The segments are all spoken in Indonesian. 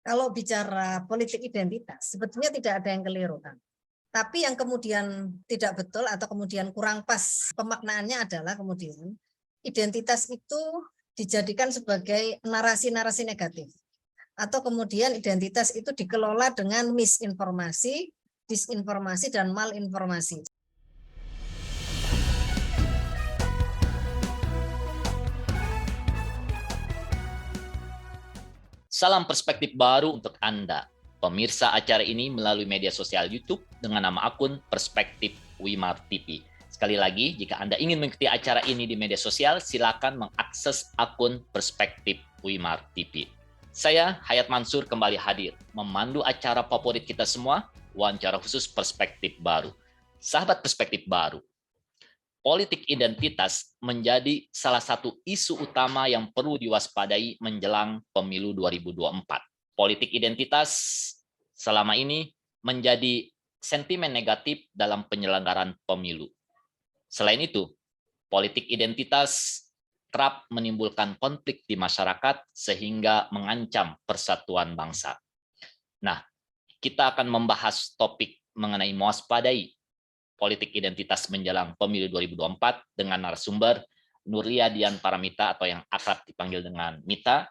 Kalau bicara politik identitas, sebetulnya tidak ada yang keliru, kan. Tapi yang kemudian tidak betul atau kemudian kurang pas pemaknaannya adalah kemudian identitas itu dijadikan sebagai narasi-narasi negatif. Atau kemudian identitas itu dikelola dengan misinformasi, disinformasi, dan malinformasi. Salam perspektif baru untuk Anda. Pemirsa acara ini melalui media sosial YouTube dengan nama akun Perspektif Wimar TV. Sekali lagi, jika Anda ingin mengikuti acara ini di media sosial, silakan mengakses akun Perspektif Wimar TV. Saya, Hayat Mansur, kembali hadir, memandu acara favorit kita semua, wawancara khusus Perspektif Baru. Sahabat Perspektif Baru, politik identitas menjadi salah satu isu utama yang perlu diwaspadai menjelang pemilu 2024. Politik identitas selama ini menjadi sentimen negatif dalam penyelenggaraan pemilu. Selain itu, politik identitas kerap menimbulkan konflik di masyarakat sehingga mengancam persatuan bangsa. Nah, kita akan membahas topik mengenai mewaspadai politik identitas menjelang pemilu 2024 dengan narasumber Nuria Dian Paramita atau yang akrab dipanggil dengan Mita,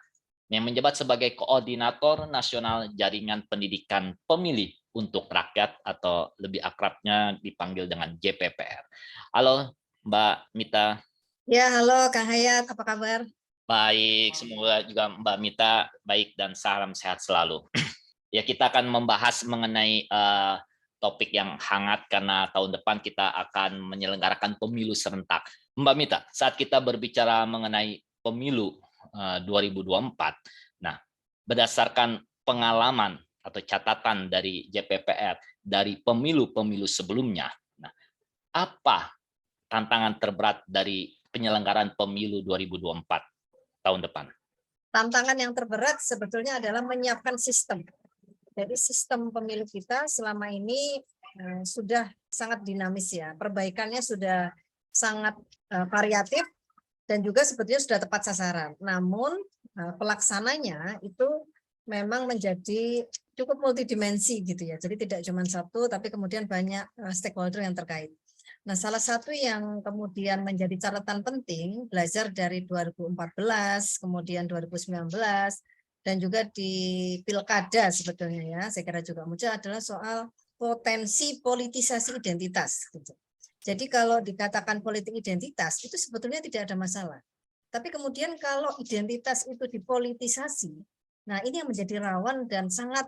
yang menjabat sebagai Koordinator Nasional Jaringan Pendidikan Pemilih untuk Rakyat atau lebih akrabnya dipanggil dengan JPPR. Halo Mbak Mita. Ya, halo Kang Hayat, apa kabar? Baik, semoga juga Mbak Mita baik dan salam sehat selalu. Ya, kita akan membahas mengenai topik yang hangat karena tahun depan kita akan menyelenggarakan pemilu serentak. Mbak Mita, saat kita berbicara mengenai pemilu 2024, nah berdasarkan pengalaman atau catatan dari JPPR dari pemilu-pemilu sebelumnya, nah apa tantangan terberat dari penyelenggaraan pemilu 2024 tahun depan? Tantangan yang terberat sebetulnya adalah menyiapkan sistem. Jadi sistem pemilu kita selama ini sudah sangat dinamis ya, perbaikannya sudah sangat variatif dan juga sebetulnya sudah tepat sasaran. Namun pelaksananya itu memang menjadi cukup multidimensi gitu ya. Jadi tidak cuma satu, tapi kemudian banyak stakeholder yang terkait. Nah, salah satu yang kemudian menjadi catatan penting belajar dari 2014, kemudian 2019. Dan juga di pilkada sebetulnya ya, saya kira juga muncul adalah soal potensi politisasi identitas. Gitu. Jadi kalau dikatakan politik identitas itu sebetulnya tidak ada masalah. Tapi kemudian kalau identitas itu dipolitisasi, nah ini yang menjadi rawan dan sangat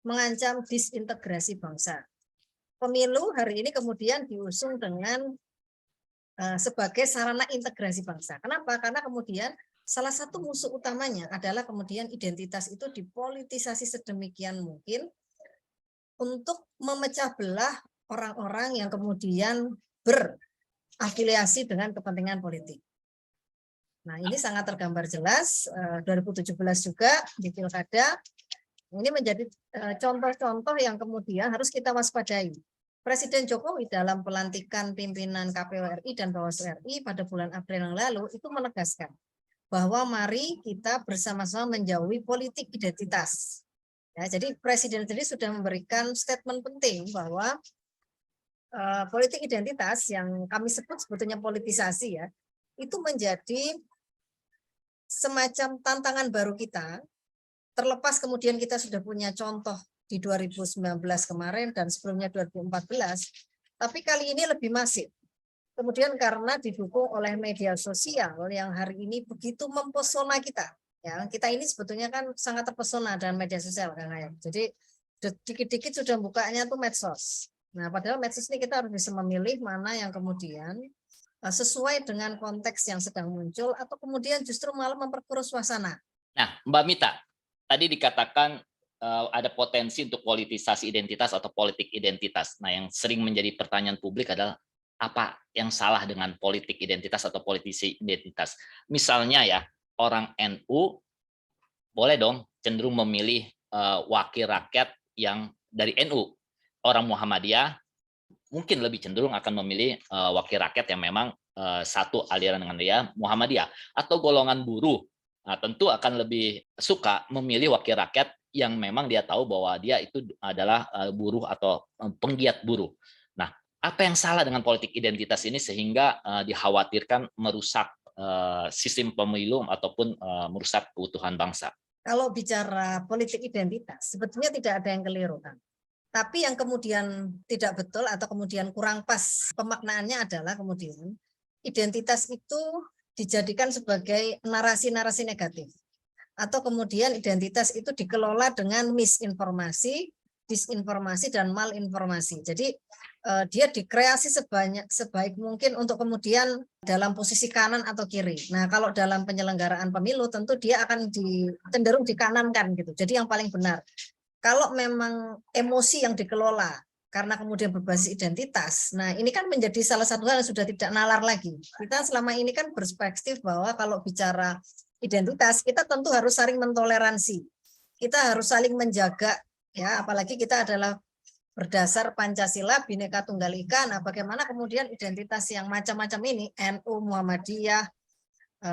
mengancam disintegrasi bangsa. Pemilu hari ini kemudian diusung dengan sebagai sarana integrasi bangsa. Kenapa? Karena kemudian salah satu musuh utamanya adalah kemudian identitas itu dipolitisasi sedemikian mungkin untuk memecah belah orang-orang yang kemudian berafiliasi dengan kepentingan politik. Nah, ini sangat tergambar jelas 2017 juga di pilkada. Ini menjadi contoh-contoh yang kemudian harus kita waspadai. Presiden Jokowi dalam pelantikan pimpinan KPU RI dan Bawaslu RI pada bulan April yang lalu itu menegaskan bahwa mari kita bersama-sama menjauhi politik identitas. Ya, jadi Presiden sendiri sudah memberikan statement penting bahwa politik identitas yang kami sebut sebetulnya politisasi ya, itu menjadi semacam tantangan baru kita, terlepas kemudian kita sudah punya contoh di 2019 kemarin dan sebelumnya 2014, tapi kali ini lebih masif. Kemudian karena didukung oleh media sosial yang hari ini begitu mempesona kita. Ya, kita ini sebetulnya kan sangat terpesona dengan media sosial kan ya. Jadi dikit-dikit sudah bukanya tuh medsos. Nah, padahal medsos ini kita harus bisa memilih mana yang kemudian sesuai dengan konteks yang sedang muncul atau kemudian justru malah memperkeruh suasana. Nah, Mbak Mita, tadi dikatakan ada potensi untuk politisasi identitas atau politik identitas. Nah, yang sering menjadi pertanyaan publik adalah apa yang salah dengan politik identitas atau politisi identitas? Misalnya ya, orang NU boleh dong cenderung memilih wakil rakyat yang dari NU. Orang Muhammadiyah mungkin lebih cenderung akan memilih wakil rakyat yang memang satu aliran dengan dia, Muhammadiyah. Atau golongan buruh, nah, tentu akan lebih suka memilih wakil rakyat yang memang dia tahu bahwa dia itu adalah buruh atau penggiat buruh. Nah, apa yang salah dengan politik identitas ini sehingga dikhawatirkan merusak sistem pemilu ataupun merusak keutuhan bangsa? Kalau bicara politik identitas, sebetulnya tidak ada yang keliru, kan. Tapi yang kemudian tidak betul atau kemudian kurang pas pemaknaannya adalah kemudian identitas itu dijadikan sebagai narasi-narasi negatif. Atau kemudian identitas itu dikelola dengan misinformasi, disinformasi, dan malinformasi. Jadi dia dikreasi sebaik mungkin untuk kemudian dalam posisi kanan atau kiri. Nah, kalau dalam penyelenggaraan pemilu tentu dia akan cenderung dikanankan gitu. Jadi yang paling benar. Kalau memang emosi yang dikelola karena kemudian berbasis identitas, nah ini kan menjadi salah satu hal yang sudah tidak nalar lagi. Kita selama ini kan berperspektif bahwa kalau bicara identitas, kita tentu harus saling mentoleransi. Kita harus saling menjaga, ya, apalagi kita adalah berdasar Pancasila, Bhinneka Tunggal Ika. Nah, bagaimana kemudian identitas yang macam-macam ini, NU, Muhammadiyah,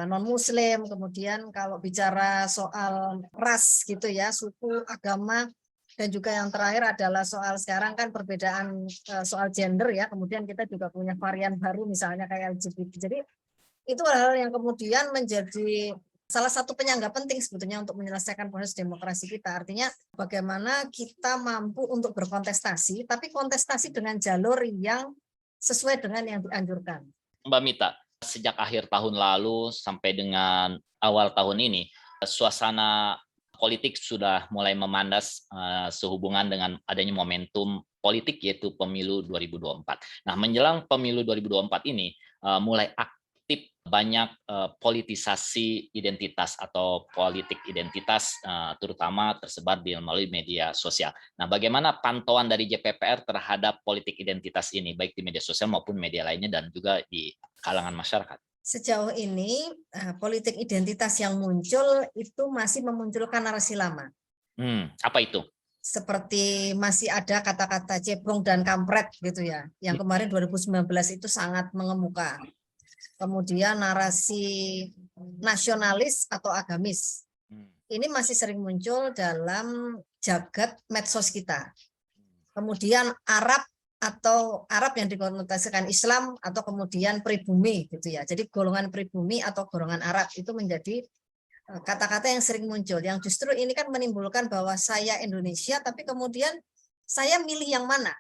non-Muslim, kemudian kalau bicara soal ras gitu ya, suku, agama, dan juga yang terakhir adalah soal sekarang kan perbedaan soal gender ya, kemudian kita juga punya varian baru misalnya kayak LGBT. Jadi itu hal yang kemudian menjadi salah satu penyangga penting sebetulnya untuk menyelesaikan proses demokrasi kita. Artinya bagaimana kita mampu untuk berkontestasi, tapi kontestasi dengan jalur yang sesuai dengan yang dianjurkan. Mbak Mita, sejak akhir tahun lalu sampai dengan awal tahun ini, suasana politik sudah mulai memandas sehubungan dengan adanya momentum politik yaitu pemilu 2024. Nah, menjelang pemilu 2024 ini mulai aktif banyak politisasi identitas atau politik identitas terutama tersebar melalui media sosial. Nah, bagaimana pantauan dari JPPR terhadap politik identitas ini baik di media sosial maupun media lainnya dan juga di kalangan masyarakat? Sejauh ini politik identitas yang muncul itu masih memunculkan narasi lama. Apa itu? Seperti masih ada kata-kata cebong dan kampret gitu ya, yang kemarin 2019 itu sangat mengemuka. Kemudian narasi nasionalis atau agamis. Ini masih sering muncul dalam jagat medsos kita. Kemudian Arab atau Arab yang dikonotasikan Islam atau kemudian pribumi gitu ya. Jadi golongan pribumi atau golongan Arab itu menjadi kata-kata yang sering muncul. Yang justru ini kan menimbulkan bahwa saya Indonesia tapi kemudian saya milih yang mana?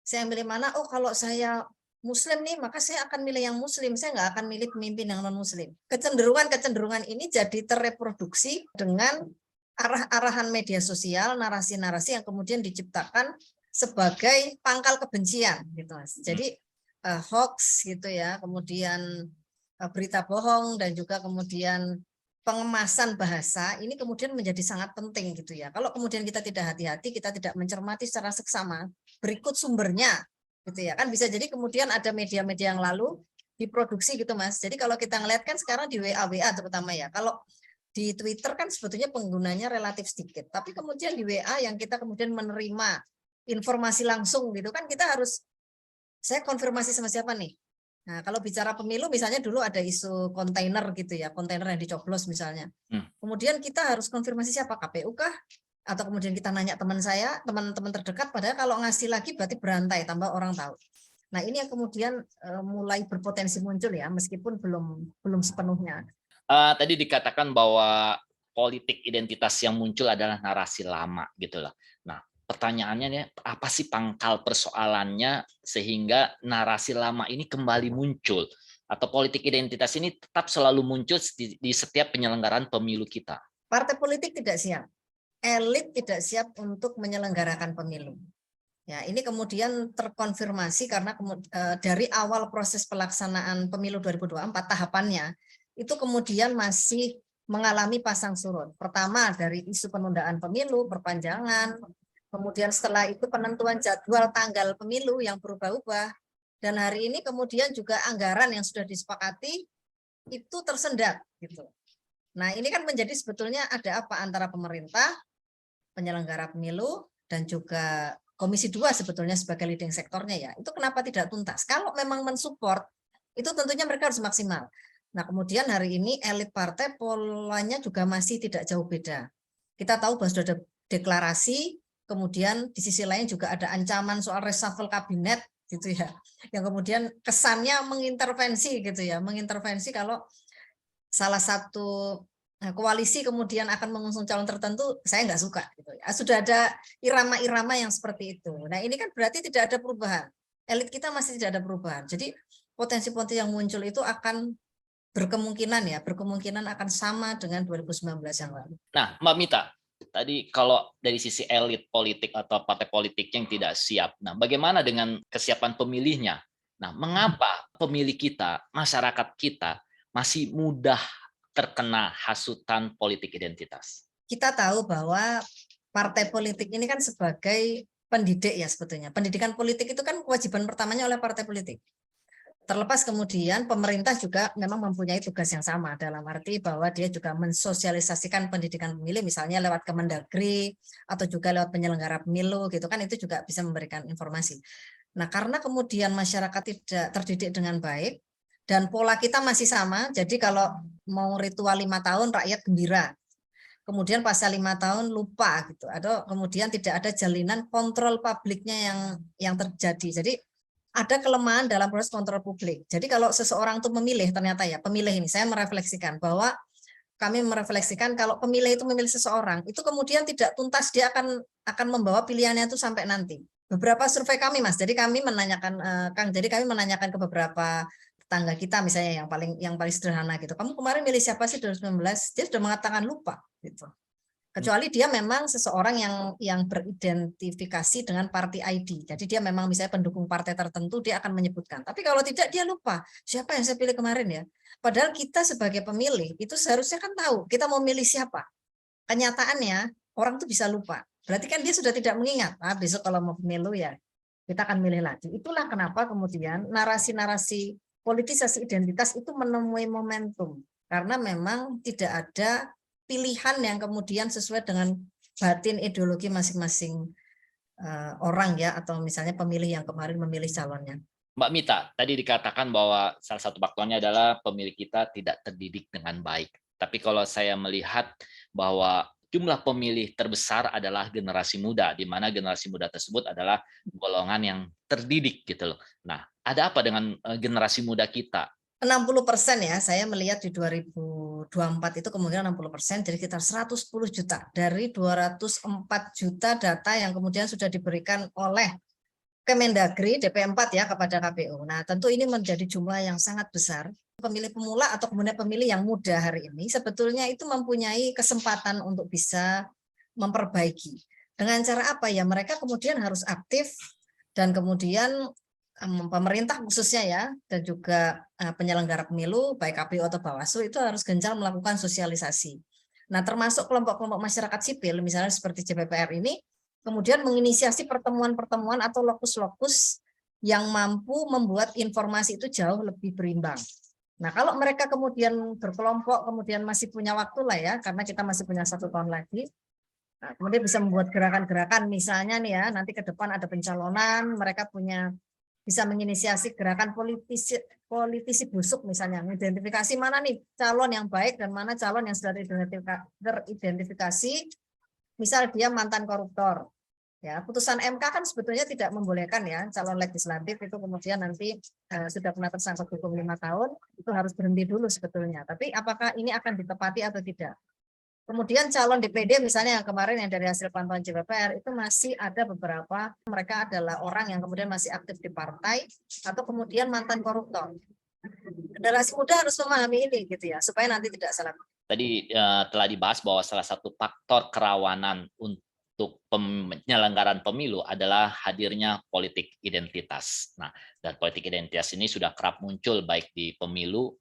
Saya milih mana? Oh, kalau saya Muslim nih, maka saya akan milih yang Muslim. Saya nggak akan milih pemimpin yang non-Muslim. Kecenderungan ini jadi terreproduksi dengan arah-arahan media sosial, narasi-narasi yang kemudian diciptakan sebagai pangkal kebencian, gitu Mas. Jadi hoax gitu ya, kemudian berita bohong dan juga kemudian pengemasan bahasa ini kemudian menjadi sangat penting gitu ya. Kalau kemudian kita tidak hati-hati, kita tidak mencermati secara seksama, berikut sumbernya gitu ya. Kan bisa jadi kemudian ada media-media yang lalu diproduksi gitu Mas. Jadi kalau kita ngeliat kan sekarang di WA terutama ya. Kalau di Twitter kan sebetulnya penggunanya relatif sedikit. Tapi kemudian di WA yang kita kemudian menerima informasi langsung gitu kan kita harus, saya konfirmasi sama siapa nih. Nah, kalau bicara pemilu misalnya dulu ada isu kontainer gitu ya, kontainer yang dicoblos misalnya. Kemudian kita harus konfirmasi siapa, KPU kah? Atau kemudian kita nanya teman saya, teman-teman terdekat, padahal kalau ngasih lagi berarti berantai, tambah orang tahu. Nah, ini yang kemudian mulai berpotensi muncul ya, meskipun belum sepenuhnya. Tadi dikatakan bahwa politik identitas yang muncul adalah narasi lama gitu loh. Nah, pertanyaannya nih, apa sih pangkal persoalannya sehingga narasi lama ini kembali muncul atau politik identitas ini tetap selalu muncul di setiap penyelenggaraan pemilu kita? Partai politik tidak siap, elit tidak siap untuk menyelenggarakan pemilu. Ya, ini kemudian terkonfirmasi karena dari awal proses pelaksanaan pemilu 2024 tahapannya itu kemudian masih mengalami pasang surut. Pertama dari isu penundaan pemilu, perpanjangan, kemudian setelah itu penentuan jadwal tanggal pemilu yang berubah-ubah, dan hari ini kemudian juga anggaran yang sudah disepakati itu tersendat gitu. Nah, ini kan menjadi sebetulnya ada apa antara pemerintah, penyelenggara pemilu, dan juga Komisi 2 sebetulnya sebagai leading sektornya ya. Itu kenapa tidak tuntas? Kalau memang mensupport, itu tentunya mereka harus maksimal. Nah, kemudian hari ini elit partai polanya juga masih tidak jauh beda. Kita tahu bahwa sudah ada deklarasi, kemudian di sisi lain juga ada ancaman soal reshuffle kabinet gitu ya, yang kemudian kesannya mengintervensi gitu ya, mengintervensi kalau salah satu koalisi kemudian akan mengusung calon tertentu, saya nggak suka gitu ya. Sudah ada irama-irama yang seperti itu. Nah ini kan berarti tidak ada perubahan, elit kita masih tidak ada perubahan, jadi potensi-potensi yang muncul itu akan berkemungkinan akan sama dengan 2019 yang lalu. Nah, Mbak Mita, tadi kalau dari sisi elit politik atau partai politik yang tidak siap, nah bagaimana dengan kesiapan pemilihnya? Nah, mengapa pemilih kita, masyarakat kita masih mudah terkena hasutan politik identitas? Kita tahu bahwa partai politik ini kan sebagai pendidik ya sebetulnya. Pendidikan politik itu kan kewajiban pertamanya oleh partai politik. Terlepas kemudian pemerintah juga memang mempunyai tugas yang sama dalam arti bahwa dia juga mensosialisasikan pendidikan pemilih misalnya lewat Kemendagri atau juga lewat penyelenggara pemilu gitu kan, itu juga bisa memberikan informasi. Nah, karena kemudian masyarakat tidak terdidik dengan baik dan pola kita masih sama, jadi kalau mau ritual 5 tahun rakyat gembira. Kemudian pasal 5 tahun lupa gitu, atau kemudian tidak ada jalinan kontrol publiknya yang terjadi. Jadi ada kelemahan dalam proses kontrol publik. Jadi kalau seseorang itu memilih, ternyata ya pemilih ini, saya merefleksikan bahwa kami merefleksikan kalau pemilih itu memilih seseorang, itu kemudian tidak tuntas dia akan membawa pilihannya itu sampai nanti. Beberapa survei kami, Mas, jadi kami menanyakan, Kang, jadi kami menanyakan ke beberapa tetangga kita misalnya yang paling sederhana gitu. Kamu kemarin milih siapa sih 2019? Dia sudah mengatakan lupa gitu. Kecuali dia memang seseorang yang beridentifikasi dengan party ID. Jadi dia memang misalnya pendukung partai tertentu, dia akan menyebutkan. Tapi kalau tidak, dia lupa. Siapa yang saya pilih kemarin ya? Padahal kita sebagai pemilih, itu seharusnya kan tahu kita mau milih siapa. Kenyataannya, orang itu bisa lupa. Berarti kan dia sudah tidak mengingat. Besok kalau mau pemilu ya, kita akan milih lagi. Itulah kenapa kemudian narasi-narasi politisasi identitas itu menemui momentum. Karena memang tidak ada pilihan yang kemudian sesuai dengan batin ideologi masing-masing orang ya, atau misalnya pemilih yang kemarin memilih calonnya. Mbak Mita, tadi dikatakan bahwa salah satu faktornya adalah pemilih kita tidak terdidik dengan baik. Tapi kalau saya melihat bahwa jumlah pemilih terbesar adalah generasi muda, di mana generasi muda tersebut adalah golongan yang terdidik gitu loh. Nah, ada apa dengan generasi muda kita? 60% ya, saya melihat di 2024 itu kemungkinan 60%, jadi sekitar 110 juta dari 204 juta data yang kemudian sudah diberikan oleh Kemendagri DP4 ya kepada KPU. Nah, tentu ini menjadi jumlah yang sangat besar. Pemilih pemula atau kemudian pemilih yang muda hari ini sebetulnya itu mempunyai kesempatan untuk bisa memperbaiki. Dengan cara apa ya? Mereka kemudian harus aktif dan kemudian pemerintah khususnya ya, dan juga penyelenggara pemilu, baik KPU atau Bawaslu, itu harus gencar melakukan sosialisasi. Nah, termasuk kelompok-kelompok masyarakat sipil, misalnya seperti JPPR ini, kemudian menginisiasi pertemuan-pertemuan atau lokus-lokus yang mampu membuat informasi itu jauh lebih berimbang. Nah, kalau mereka kemudian berkelompok, kemudian masih punya waktu lah ya, karena kita masih punya 1 tahun lagi, nah, kemudian bisa membuat gerakan-gerakan, misalnya nih ya, nanti ke depan ada pencalonan, mereka bisa menginisiasi gerakan politisi busuk misalnya, mengidentifikasi mana nih calon yang baik dan mana calon yang sudah teridentifikasi, misal dia mantan koruptor. Ya, putusan MK kan sebetulnya tidak membolehkan ya calon legislatif itu kemudian nanti sudah pernah tersangkut hukum 5 tahun, itu harus berhenti dulu sebetulnya. Tapi apakah ini akan ditepati atau tidak? Kemudian calon DPD misalnya yang kemarin yang dari hasil pantauan JPPR itu masih ada beberapa, mereka adalah orang yang kemudian masih aktif di partai atau kemudian mantan koruptor. Generasi muda harus memahami ini gitu ya, supaya nanti tidak salah. Tadi telah dibahas bahwa salah satu faktor kerawanan untuk penyelenggaraan pemilu adalah hadirnya politik identitas. Nah, dan politik identitas ini sudah kerap muncul baik di pemilu,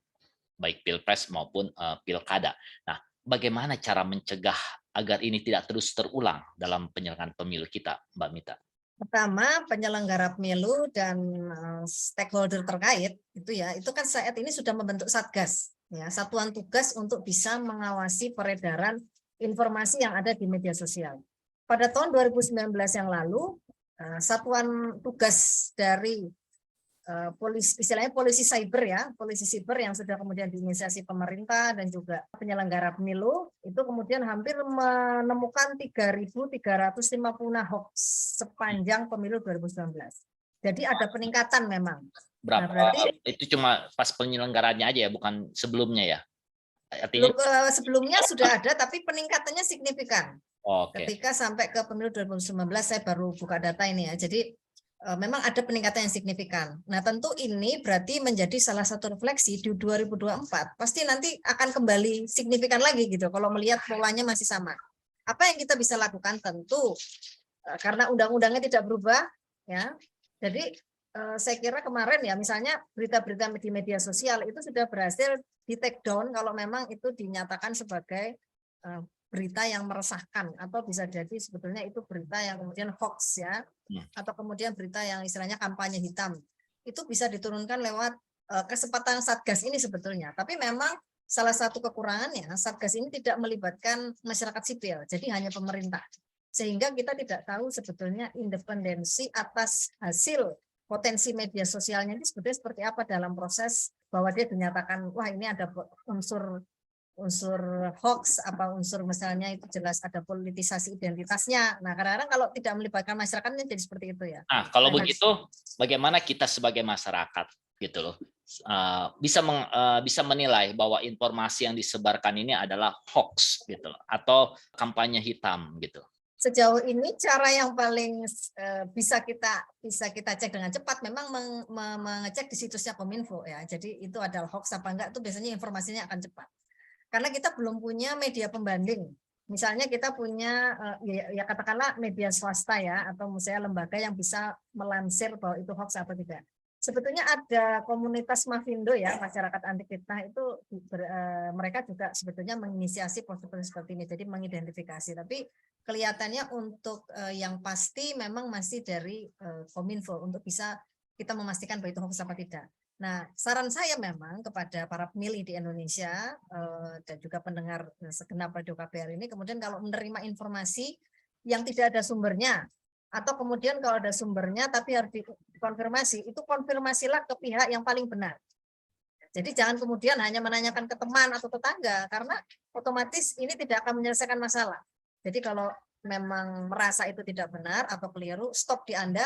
baik pilpres maupun pilkada. Nah, bagaimana cara mencegah agar ini tidak terus terulang dalam penyelenggaraan pemilu kita, Mbak Mita? Pertama, penyelenggara pemilu dan stakeholder terkait itu kan saat ini sudah membentuk Satgas, ya, satuan tugas untuk bisa mengawasi peredaran informasi yang ada di media sosial. Pada tahun 2019 yang lalu, satuan tugas dari istilahnya polisi cyber ya, polisi siber yang sudah kemudian diinisiasi pemerintah dan juga penyelenggara pemilu, itu kemudian hampir menemukan 3.350 hoax sepanjang pemilu 2019. Jadi ada peningkatan memang. Berapa? Nah, berarti Itu cuma pas penyelenggaraannya aja ya, bukan sebelumnya ya? Artinya sebelumnya sudah ada, tapi peningkatannya signifikan. oke. Ketika sampai ke pemilu 2019, saya baru buka data ini ya. Jadi memang ada peningkatan yang signifikan. Nah, tentu ini berarti menjadi salah satu refleksi di 2024. Pasti nanti akan kembali signifikan lagi gitu kalau melihat polanya masih sama. Apa yang kita bisa lakukan? Tentu karena undang-undangnya tidak berubah ya. Jadi saya kira kemarin ya misalnya berita-berita di media sosial itu sudah berhasil di take down kalau memang itu dinyatakan sebagai berita yang meresahkan atau bisa jadi sebetulnya itu berita yang kemudian hoax ya, atau kemudian berita yang istilahnya kampanye hitam, itu bisa diturunkan lewat kesempatan Satgas ini sebetulnya. Tapi memang salah satu kekurangannya Satgas ini tidak melibatkan masyarakat sipil, jadi hanya pemerintah, sehingga kita tidak tahu sebetulnya independensi atas hasil potensi media sosialnya ini sebetulnya seperti apa dalam proses bahwa dia dinyatakan wah ini ada unsur hoax, apa unsur misalnya itu jelas ada politisasi identitasnya. Nah, kadang-kadang kalau tidak melibatkan masyarakatnya jadi seperti itu ya. Nah, kalau begitu, bagaimana kita sebagai masyarakat gitu loh bisa menilai bahwa informasi yang disebarkan ini adalah hoax gitu loh, atau kampanye hitam gitu. Sejauh ini cara yang paling bisa kita cek dengan cepat memang mengecek di situsnya Kominfo ya. Jadi itu adalah hoax apa enggak itu biasanya informasinya akan cepat. Karena kita belum punya media pembanding. Misalnya kita punya ya katakanlah media swasta ya atau misalnya lembaga yang bisa melansir bahwa itu hoax atau tidak. Sebetulnya ada komunitas Mavindo ya, masyarakat anti fitnah itu mereka juga sebetulnya menginisiasi proses seperti ini, jadi mengidentifikasi. Tapi kelihatannya untuk yang pasti memang masih dari Kominfo untuk bisa kita memastikan bahwa itu hoax apa tidak. Nah, saran saya memang kepada para pemilih di Indonesia dan juga pendengar segenap Radio KBR ini, kemudian kalau menerima informasi yang tidak ada sumbernya, atau kemudian kalau ada sumbernya tapi harus dikonfirmasi, itu konfirmasilah ke pihak yang paling benar. Jadi jangan kemudian hanya menanyakan ke teman atau tetangga, karena otomatis ini tidak akan menyelesaikan masalah. Jadi kalau memang merasa itu tidak benar atau keliru, stop di Anda,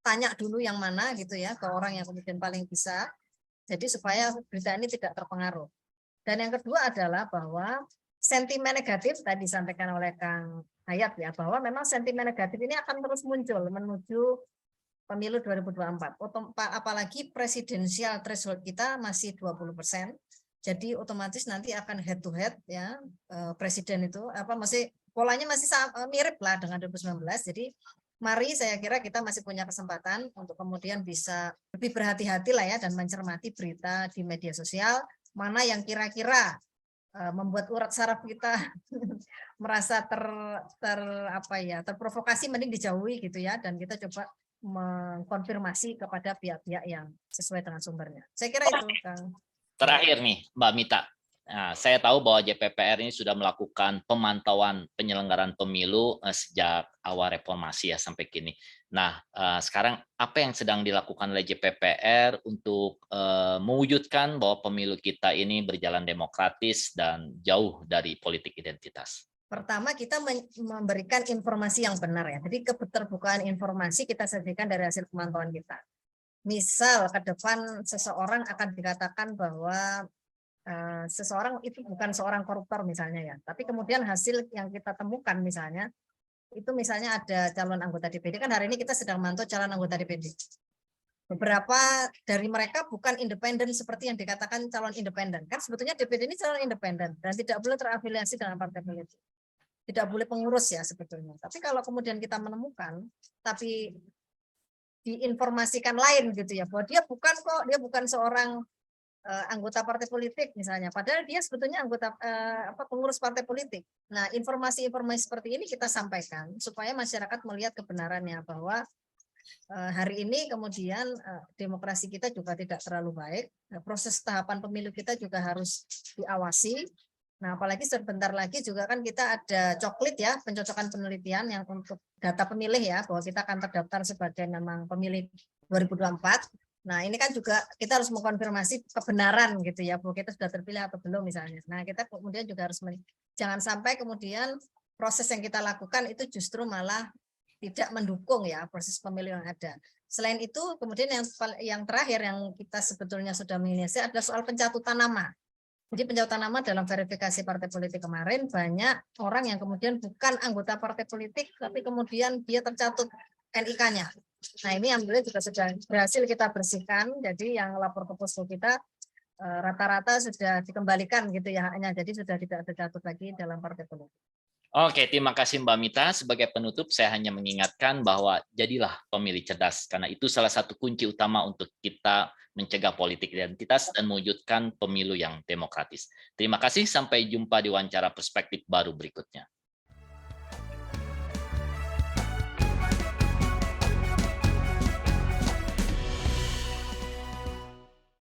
tanya dulu yang mana gitu ya ke orang yang kemudian paling bisa, jadi supaya berita ini tidak terpengaruh. Dan yang kedua adalah bahwa sentimen negatif tadi disampaikan oleh Kang Hayat ya, bahwa memang sentimen negatif ini akan terus muncul menuju pemilu 2024. Apalagi presidensial threshold kita masih 20%. Jadi otomatis nanti akan head to head ya presiden itu masih polanya masih mirip lah dengan 2019. Jadi mari saya kira kita masih punya kesempatan untuk kemudian bisa lebih berhati-hati lah ya dan mencermati berita di media sosial, mana yang kira-kira membuat urat saraf kita merasa terprovokasi, mending dijauhi gitu ya, dan kita coba mengkonfirmasi kepada pihak-pihak yang sesuai dengan sumbernya. Saya kira itu, Kang. Terakhir nih, Mbak Mita. Nah, saya tahu bahwa JPPR ini sudah melakukan pemantauan penyelenggaraan pemilu sejak awal reformasi ya sampai kini. Nah, sekarang apa yang sedang dilakukan oleh JPPR untuk mewujudkan bahwa pemilu kita ini berjalan demokratis dan jauh dari politik identitas? Pertama, kita memberikan informasi yang benar ya. Jadi keterbukaan informasi kita sajikan dari hasil pemantauan kita. Misal ke depan seseorang akan dikatakan bahwa seseorang itu bukan seorang koruptor misalnya ya, tapi kemudian hasil yang kita temukan misalnya itu misalnya ada calon anggota DPD, kan hari ini kita sedang memantau calon anggota DPD. Beberapa dari mereka bukan independen seperti yang dikatakan calon independen, kan sebetulnya DPD ini calon independen dan tidak boleh terafiliasi dengan partai politik, tidak boleh pengurus ya sebetulnya. Tapi kalau kemudian kita menemukan tapi diinformasikan lain gitu ya, bahwa dia bukan seorang anggota partai politik misalnya, padahal dia sebetulnya anggota pengurus partai politik. Nah, informasi-informasi seperti ini kita sampaikan supaya masyarakat melihat kebenarannya bahwa hari ini kemudian demokrasi kita juga tidak terlalu baik, proses tahapan pemilu kita juga harus diawasi. Nah, apalagi sebentar lagi juga kan kita ada coklit ya, pencocokan penelitian yang untuk data pemilih ya, bahwa kita akan terdaftar sebagai memang pemilih 2024. Nah, ini kan juga kita harus mengkonfirmasi kebenaran gitu ya, bahwa kita sudah terpilih atau belum misalnya. Nah, kita kemudian juga harus jangan sampai kemudian proses yang kita lakukan itu justru malah tidak mendukung ya proses pemilu yang ada. Selain itu, kemudian yang terakhir yang kita sebetulnya sudah menginisiasi adalah soal pencatutan nama. Jadi pencatutan nama dalam verifikasi partai politik kemarin banyak orang yang kemudian bukan anggota partai politik, tapi kemudian dia tercatut NIK-nya. Nah, ini alhamdulillah juga sudah berhasil kita bersihkan. Jadi yang lapor ke posko kita rata-rata sudah dikembalikan gitu ya haknya. Jadi sudah tidak tercatat lagi dalam partai politik. Oke, terima kasih Mbak Mita. Sebagai penutup, saya hanya mengingatkan bahwa jadilah pemilih cerdas, karena itu salah satu kunci utama untuk kita mencegah politik identitas dan mewujudkan pemilu yang demokratis. Terima kasih, sampai jumpa di wawancara perspektif baru berikutnya.